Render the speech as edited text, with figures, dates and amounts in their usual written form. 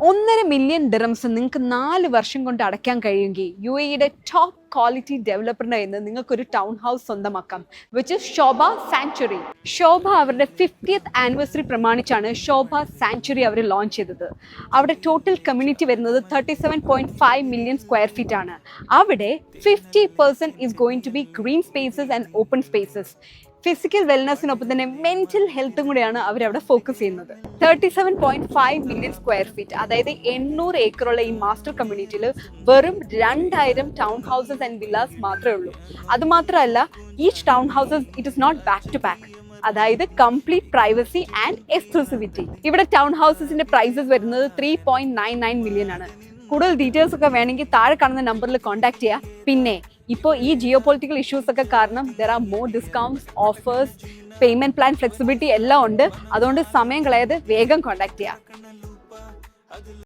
$1.5 million നിങ്ങൾക്ക് 4 വർഷം കൊണ്ട് അടയ്ക്കാൻ കഴിയുമെങ്കിൽ UAEയുടെ ടോപ്പ് ക്വാളിറ്റി ഡെവലപ്പറിന്റെ കയ്യിൽ നിന്ന് നിങ്ങൾക്ക് ഒരു ടൗൺ ഹൗസ് സ്വന്തമാക്കാം, വിച്ച് ഇസ് ശോഭ സാങ്ച്വറി. ശോഭ അവരുടെ 50th ആനിവേഴ്സറി പ്രമാണിച്ചാണ് ശോഭ സാങ്ച്വറി അവർ ലോഞ്ച് ചെയ്തത്. അവിടെ ടോട്ടൽ കമ്മ്യൂണിറ്റി വരുന്നത് 37.5 million സ്ക്വയർ ഫീറ്റ് ആണ്. അവിടെ 50% is going to be green spaces and open spaces. Physical വെൽനെസ്സിനൊപ്പം തന്നെ മെന്റൽ ഹെൽത്തും കൂടെയാണ് അവരവിടെ ഫോക്കസ് ചെയ്യുന്നത്. 37.5 million സ്ക്വയർ ഫീറ്റ്, അതായത് 800 ഏക്കറുള്ള ഈ മാസ്റ്റർ കമ്മ്യൂണിറ്റിയിൽ വെറും 2000 ടൗൺ ഹൗസസ് ആൻഡ് വില്ലാസ് മാത്രമേ ഉള്ളൂ. അതുമാത്രമല്ല, each town houses it is not back to back, അതായത് കംപ്ലീറ്റ് പ്രൈവസി ആൻഡ് എക്സ്ക്ലൂസിവിറ്റി. ഇവിടെ ടൗൺ ഹൗസസിന്റെ പ്രൈസസ് വരുന്നത് 3.99 million ആണ്. കൂടുതൽ ഡീറ്റെയിൽസ് ഒക്കെ വേണമെങ്കിൽ താഴെ കാണുന്ന നമ്പറിൽ കോൺടാക്ട് ചെയ്യാം. പിന്നെ ഇപ്പോൾ ഈ ജിയോ പൊളിറ്റിക്കൽ ഇഷ്യൂസ് ഒക്കെ കാരണം there are more discounts, offers, payment plan flexibility എല്ലാം ഉണ്ട്. അതുകൊണ്ട് സമയം കളയാതെ വേഗം കോൺടാക്ട് ചെയ്യാം.